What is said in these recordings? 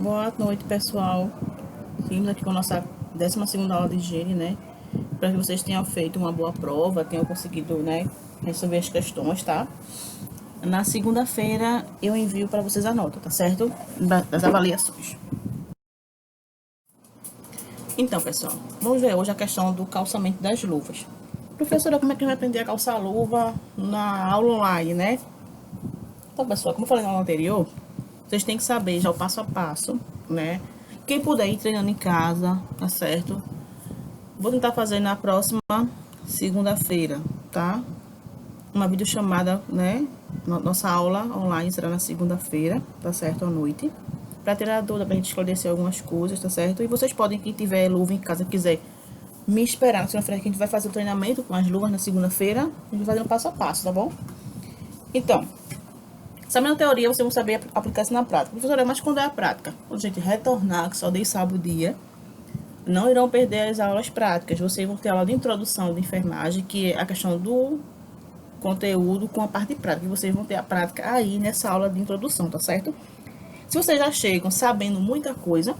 Boa noite, pessoal. Seguimos aqui com a nossa 12ª aula de higiene, né? Para que vocês tenham feito uma boa prova, tenham conseguido, né, resolver as questões, tá? Na segunda-feira eu envio para vocês a nota, tá certo? Das avaliações. Então, pessoal, vamos ver hoje a questão do calçamento das luvas. Professora, como é que vai aprender a calçar a luva na aula online, né? Então, pessoal, como eu falei na aula anterior, vocês têm que saber já o passo a passo, né? Quem puder ir treinando em casa, tá certo? Vou tentar fazer na próxima segunda-feira, tá? Uma videochamada, né? Nossa aula online será na segunda-feira, tá certo? À noite. Pra tirar dúvida, pra gente esclarecer algumas coisas, tá certo? E vocês podem, quem tiver luva em casa, quiser me esperar na segunda-feira, que a gente vai fazer o treinamento com as luvas na segunda-feira. A gente vai fazer um passo a passo, tá bom? Então, sabendo a teoria, vocês vão saber aplicar isso na prática. Professora, mas quando é a prática? Quando a gente retornar, que só dei sábado dia, não irão perder as aulas práticas. Vocês vão ter aula de introdução de enfermagem, que é a questão do conteúdo com a parte prática. E vocês vão ter a prática aí nessa aula de introdução, tá certo? Se vocês já chegam sabendo muita coisa,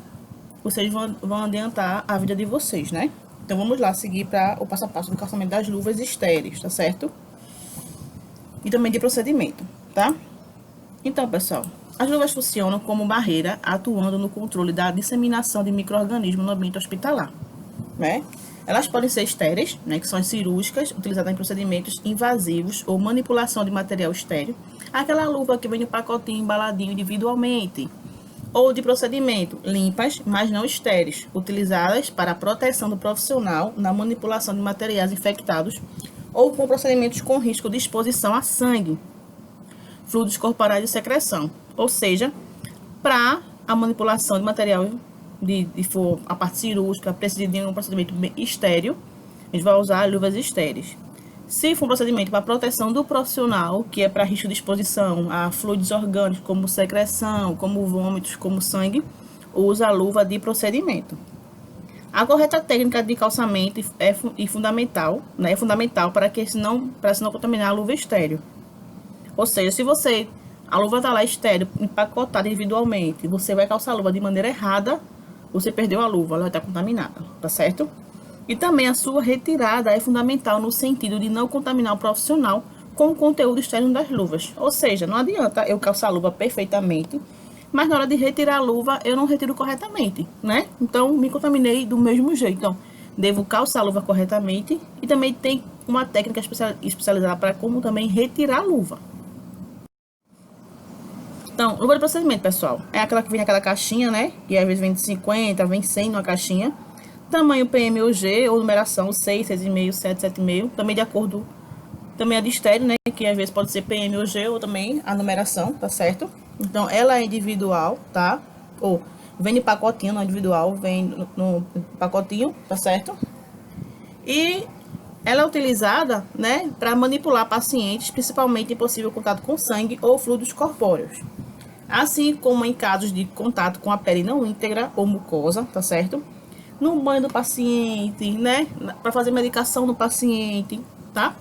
vocês vão adiantar a vida de vocês, né? Então vamos lá seguir para o passo a passo do calçamento das luvas estéreis, tá certo? E também de procedimento, tá? Então, pessoal, as luvas funcionam como barreira, atuando no controle da disseminação de micro-organismos no ambiente hospitalar, né? Elas podem ser estéreis, né, que são as cirúrgicas, utilizadas em procedimentos invasivos ou manipulação de material estéril. Aquela luva que vem no pacotinho embaladinho individualmente. Ou de procedimento, limpas, mas não estéreis, utilizadas para a proteção do profissional na manipulação de materiais infectados ou com procedimentos com risco de exposição a sangue, fluidos corporais e secreção, ou seja, para a manipulação de material de for a parte cirúrgica, precisa de um procedimento estéreo, a gente vai usar luvas estéreis. Se for um procedimento para proteção do profissional, que é para risco de exposição a fluidos orgânicos, como secreção, como vômitos, como sangue, usa a luva de procedimento. A correta técnica de calçamento é fundamental, né? É fundamental para se não contaminar a luva estéreo. Ou seja, se a luva está lá estéreo, empacotada individualmente, você vai calçar a luva de maneira errada, você perdeu a luva, ela vai estar contaminada, tá certo? E também a sua retirada é fundamental no sentido de não contaminar o profissional com o conteúdo externo das luvas. Ou seja, não adianta eu calçar a luva perfeitamente, mas na hora de retirar a luva eu não retiro corretamente, né? Então me contaminei do mesmo jeito. Então, devo calçar a luva corretamente e também tem uma técnica especializada para como também retirar a luva. Então, luva de procedimento, pessoal, é aquela que vem naquela caixinha, né? Que às vezes vem de 50, vem 100 numa caixinha. Tamanho PM ou G, ou numeração 6, 6,5, 7, 7,5. Também de acordo, também a de estéreo, né? Que às vezes pode ser PM ou G, ou também a numeração, tá certo? Então, ela é individual, tá? Ou vem de pacotinho, não é individual, vem no pacotinho, tá certo? E ela é utilizada, né, para manipular pacientes, principalmente em possível contato com sangue ou fluidos corpóreos. Assim como em casos de contato com a pele não íntegra ou mucosa, tá certo? No banho do paciente, né? Para fazer medicação no paciente, tá?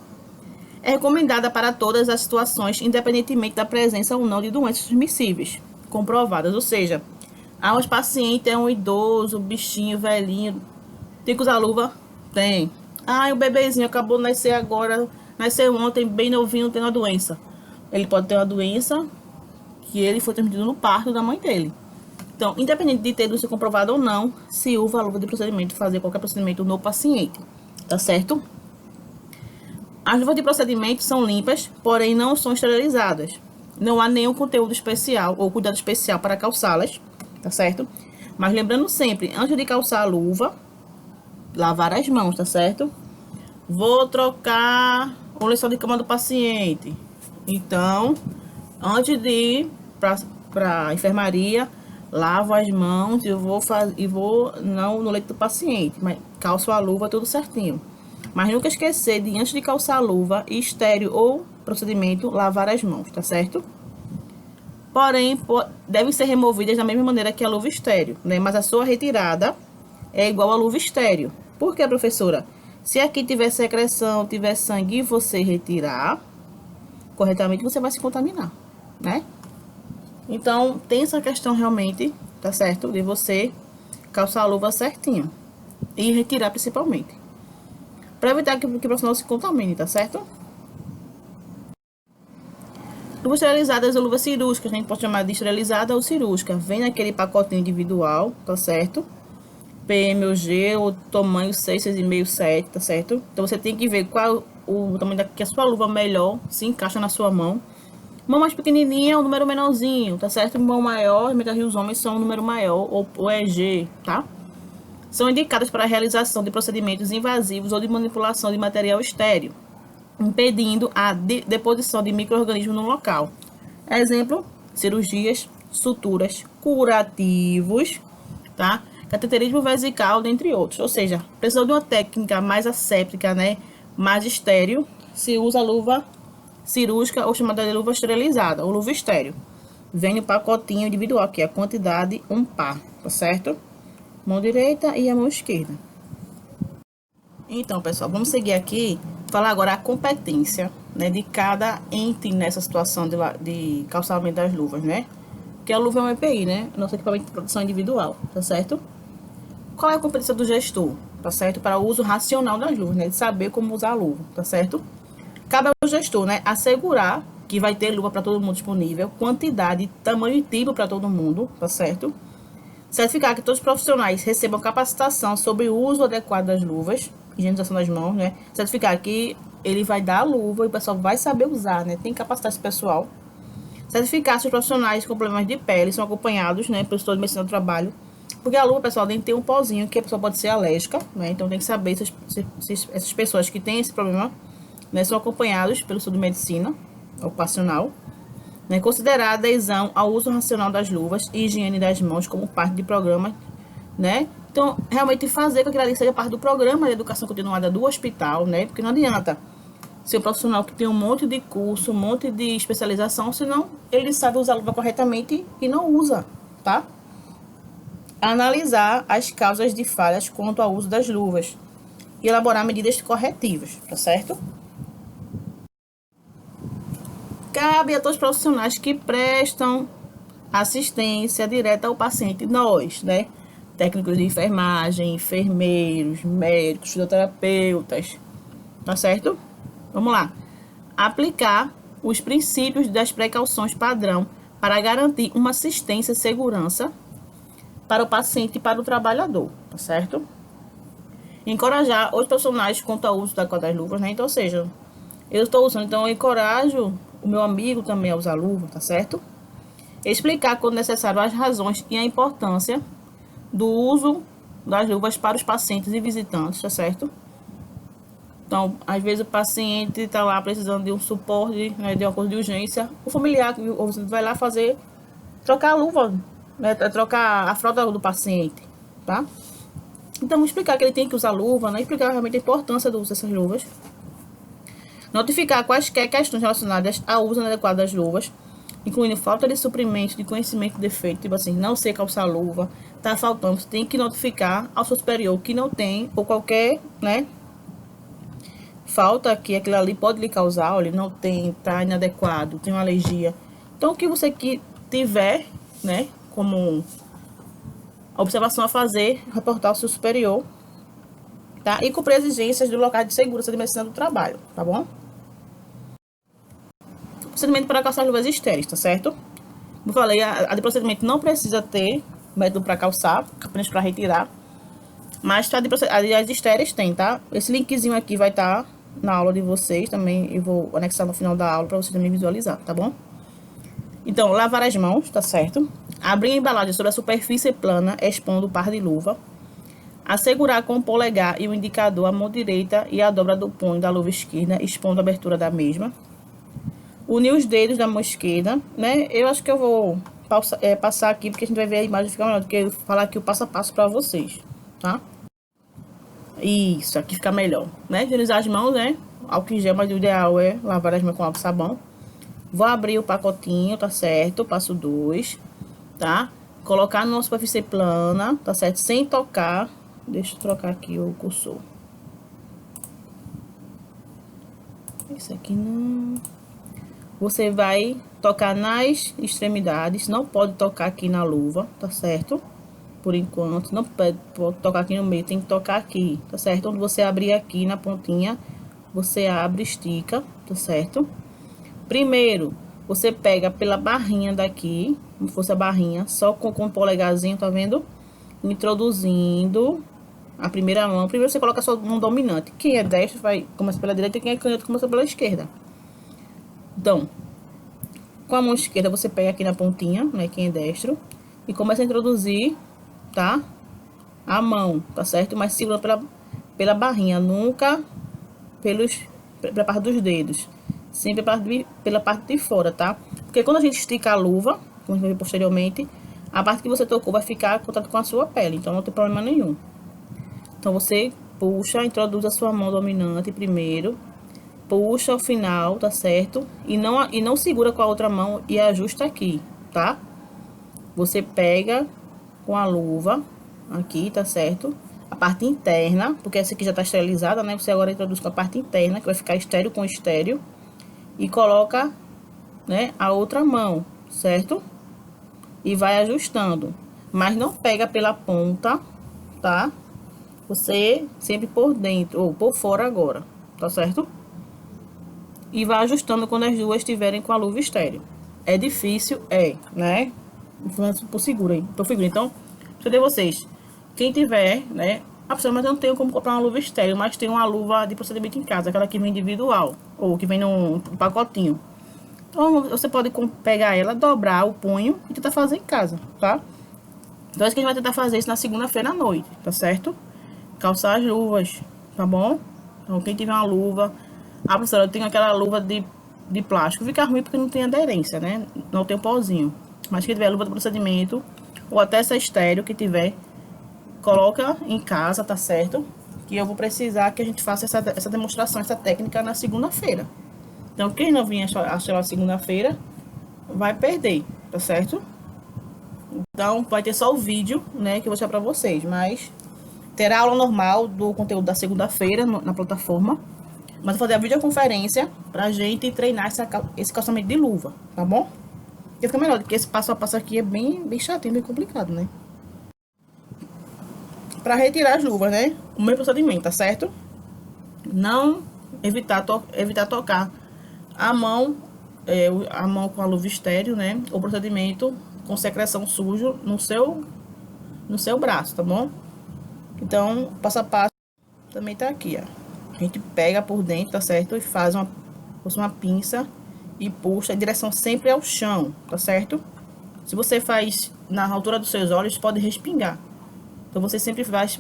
É recomendada para todas as situações, independentemente da presença ou não de doenças transmissíveis comprovadas. Ou seja, os pacientes é um idoso, bichinho, velhinho, tem que usar luva? Tem. O bebezinho acabou de nascer agora, nasceu ontem, bem novinho, tem uma doença. Ele pode ter uma doença que ele foi transmitido no parto da mãe dele. Então, independente de ter doença comprovada ou não, se usa a luva de procedimento, fazer qualquer procedimento no paciente, tá certo? As luvas de procedimento são limpas, porém não são esterilizadas. Não há nenhum conteúdo especial ou cuidado especial para calçá-las, tá certo? Mas lembrando sempre, antes de calçar a luva, lavar as mãos, tá certo? Vou trocar o lençol de cama do paciente. Então, antes de ir para a enfermaria, lavo as mãos e vou não no leito do paciente, mas calço a luva tudo certinho. Mas nunca esquecer de, antes de calçar a luva, estéreo ou procedimento, lavar as mãos, tá certo? Porém, devem ser removidas da mesma maneira que a luva estéreo, né? Mas a sua retirada é igual a luva estéreo. Por quê, professora? Se aqui tiver secreção, tiver sangue e você retirar corretamente, você vai se contaminar, né? Então, tem essa questão realmente tá certo? De você calçar a luva certinho. E retirar principalmente. Para evitar que o profissional se contamine, tá certo? Luvas esterilizadas ou luvas cirúrgicas, a gente pode chamar de esterilizada ou cirúrgica. Vem naquele pacotinho individual, tá certo? PM ou G, ou tamanho 6, 6,5, 7, tá certo? Então você tem que ver qual o tamanho que a sua luva melhor se encaixa na sua mão. Mão mais pequenininha é o número menorzinho, tá certo? Mão maior, metade dos homens são o número maior, ou é G, tá? São indicadas para a realização de procedimentos invasivos ou de manipulação de material estéril, impedindo a deposição de micro-organismos no local. Exemplo, cirurgias, suturas, curativos, tá? Cateterismo vesical, dentre outros. Ou seja, precisou de uma técnica mais asséptica, né? Mais estéril, se usa luva cirúrgica ou chamada de luva esterilizada, ou luva estéril. Vem no pacotinho individual, que é a quantidade, um par, tá certo? Mão direita e a mão esquerda. Então, pessoal, vamos seguir aqui, falar agora a competência, né, de cada ente nessa situação de calçamento das luvas, né? Que a luva é um EPI, né? Nosso equipamento de proteção individual, tá certo? Qual é a competência do gestor, tá certo? Para o uso racional das luvas, né? De saber como usar a luva, tá certo? Cabe ao gestor, né, assegurar que vai ter luva para todo mundo disponível, quantidade, tamanho e tipo para todo mundo, tá certo? Certificar que todos os profissionais recebam capacitação sobre o uso adequado das luvas, higienização das mãos, né? Certificar que ele vai dar a luva e o pessoal vai saber usar, né? Tem que capacitar esse pessoal. Certificar se os profissionais com problemas de pele são acompanhados, né, pelo setor de medicina do trabalho. Porque a luva, pessoal, tem que ter um pozinho que a pessoa pode ser alérgica, né? Então tem que saber se essas pessoas que têm esse problema, né, são acompanhados pelo estudo de medicina ocupacional, né, considerar a adesão ao uso racional das luvas e higiene das mãos como parte de programa, né? Então, realmente fazer com que aquilo ali seja parte do programa de educação continuada do hospital, né? Porque não adianta ser um profissional que tem um monte de curso, um monte de especialização, senão ele sabe usar a luva corretamente e não usa, tá? Analisar as causas de falhas quanto ao uso das luvas e elaborar medidas corretivas, tá certo? Cabe a todos os profissionais que prestam assistência direta ao paciente, nós, né? Técnicos de enfermagem, enfermeiros, médicos, fisioterapeutas, tá certo? Vamos lá. Aplicar os princípios das precauções padrão para garantir uma assistência e segurança para o paciente e para o trabalhador, tá certo? Encorajar os profissionais quanto ao uso das luvas, né? Então, ou seja, eu estou usando, então eu encorajo o meu amigo também a usar luva, tá certo? Explicar, quando necessário, as razões e a importância do uso das luvas para os pacientes e visitantes, tá certo? Então, às vezes o paciente está lá precisando de um suporte, né, de uma coisa de urgência, o familiar vai lá trocar a luva, né, trocar a fralda do paciente, tá? Então, vamos explicar que ele tem que usar luva, né, explicar realmente a importância do uso dessas luvas. Notificar quaisquer questões relacionadas ao uso inadequado das luvas, incluindo falta de suprimento, de conhecimento de defeito, tipo assim, não sei calçar luva, tá faltando, você tem que notificar ao seu superior que não tem, ou qualquer, né, falta que aquilo ali pode lhe causar, olha, não tem, tá inadequado, tem uma alergia. Então, o que você que tiver, né, como observação a fazer, reportar ao seu superior, tá? E cumprir as exigências do local de segurança de medicina do trabalho, tá bom? Procedimento para calçar luvas estéreis, tá certo? Como eu falei, a de procedimento não precisa ter método para calçar, apenas para retirar. Mas as estéreis tem, tá? Esse linkzinho aqui vai estar na aula de vocês também. Eu vou anexar no final da aula para vocês também visualizar, tá bom? Então, lavar as mãos, tá certo? Abrir a embalagem sobre a superfície plana, expondo o par de luva. Assegurar com o polegar e o indicador a mão direita e a dobra do punho da luva esquerda, expondo a abertura da mesma. Unir os dedos da mão esquerda, né? Eu acho que eu vou passar aqui, porque a gente vai ver a imagem ficar melhor do que eu falar aqui o passo a passo para vocês, tá? Isso, aqui fica melhor, né? Higienizar as mãos, né? Álcool em gel, mas o ideal é lavar as mãos com álcool e sabão. Vou abrir o pacotinho, tá certo? Passo 2, tá? Colocar numa superfície plana, tá certo? Sem tocar. Deixa eu trocar aqui o cursor. Esse aqui não. você vai tocar nas extremidades, não pode tocar aqui na luva, tá certo? Por enquanto, não pode tocar aqui no meio, tem que tocar aqui, tá certo? Quando você abrir aqui na pontinha, você abre, estica, tá certo? Primeiro, você pega pela barrinha daqui, como fosse a barrinha, só com o polegarzinho, tá vendo? Introduzindo a primeira mão. Primeiro você coloca a sua mão dominante. Quem é destro vai começar pela direita e quem é canhoto começa pela esquerda. Então, com a mão esquerda você pega aqui na pontinha, né, quem é destro, e começa a introduzir, tá? A mão, tá certo? Mas segura pela barrinha, nunca pela parte dos dedos. Sempre pela parte de fora, tá? Porque quando a gente estica a luva, como a gente vai ver posteriormente, a parte que você tocou vai ficar em contato com a sua pele, então não tem problema nenhum. Então você puxa, introduz a sua mão dominante primeiro, puxa ao final, tá certo? E não segura com a outra mão e ajusta aqui, tá? Você pega com a luva aqui, tá certo? A parte interna, porque essa aqui já tá esterilizada, né? Você agora introduz com a parte interna, que vai ficar estéreo com estéreo. E coloca, né, a outra mão, certo? E vai ajustando. Mas não pega pela ponta, tá? Você sempre por dentro, ou por fora agora, tá certo? E vai ajustando quando as duas estiverem com a luva estéreo. É difícil, né? Por seguro aí, por figura. Então, deixa eu dizer vocês. Quem tiver, né? A pessoa, mas eu não tenho como comprar uma luva estéreo, mas tem uma luva de procedimento em casa, aquela que vem individual, ou que vem num pacotinho. Então, você pode pegar ela, dobrar o punho e tentar fazer em casa, tá? Então, acho que a gente vai tentar fazer isso na segunda-feira à noite, tá certo? Calçar as luvas, tá bom? Então, quem tiver uma luva... Ah, professora, eu tenho aquela luva de plástico. Fica ruim porque não tem aderência, né? Não tem o pozinho. Mas quem tiver luva de procedimento, ou até essa estéreo que tiver, coloca em casa, tá certo? Que eu vou precisar que a gente faça essa demonstração, essa técnica na segunda-feira. Então, quem não vinha achar na segunda-feira, vai perder, tá certo? Então, vai ter só o vídeo, né, que eu vou mostrar pra vocês. Mas terá aula normal do conteúdo da segunda-feira na plataforma. Mas eu vou fazer a videoconferência pra gente treinar esse calçamento de luva, tá bom? Porque fica melhor, porque esse passo a passo aqui é bem chatinho, bem complicado, né? Pra retirar as luvas, né? O meu procedimento, tá certo? Não evitar tocar a mão com a luva estéreo, né? O procedimento com secreção sujo no seu braço, tá bom? Então, passo a passo também tá aqui, ó. A gente pega por dentro, tá certo? E faz uma pinça e puxa em direção sempre ao chão, tá certo? Se você faz na altura dos seus olhos, pode respingar. Então, você sempre faz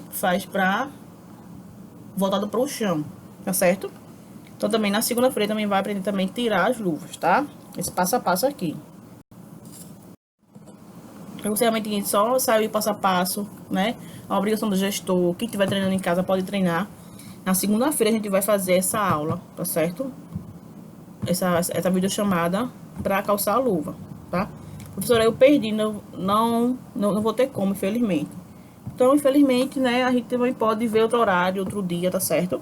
voltado para o chão, tá certo? Então, também na segunda-feira também vai aprender também a tirar as luvas, tá? Esse passo a passo aqui. Você realmente só sair passo a passo, né? A obrigação do gestor. Quem estiver treinando em casa pode treinar. Na segunda-feira a gente vai fazer essa aula, tá certo? Essa videochamada para calçar a luva, tá? Professora, eu perdi, não vou ter como, infelizmente. Então, infelizmente, né, a gente também pode ver outro horário, outro dia, tá certo?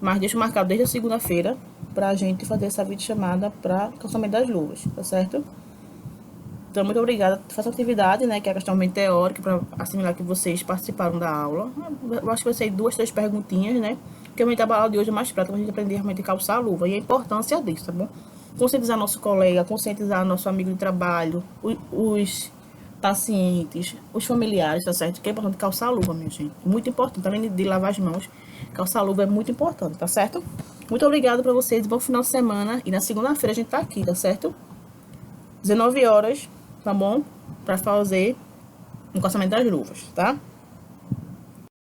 Mas deixa eu marcar desde a segunda-feira pra gente fazer essa videochamada para calçamento das luvas, tá certo? Então, muito obrigada. Faça atividade, né, que é a questão bem teórica, para assimilar que vocês participaram da aula. Eu acho que vai ser 2, 3 perguntinhas, né? Porque a aula de hoje é mais prática, pra gente aprender realmente a calçar a luva e a importância disso, tá bom? Conscientizar nosso colega, conscientizar nosso amigo de trabalho, os pacientes, os familiares, tá certo? Que é importante calçar a luva, minha gente. Muito importante. Além de lavar as mãos, calçar a luva é muito importante, tá certo? Muito obrigada pra vocês, bom final de semana. E na segunda-feira a gente tá aqui, tá certo? 19 horas, tá bom? Pra fazer o calçamento das luvas, tá?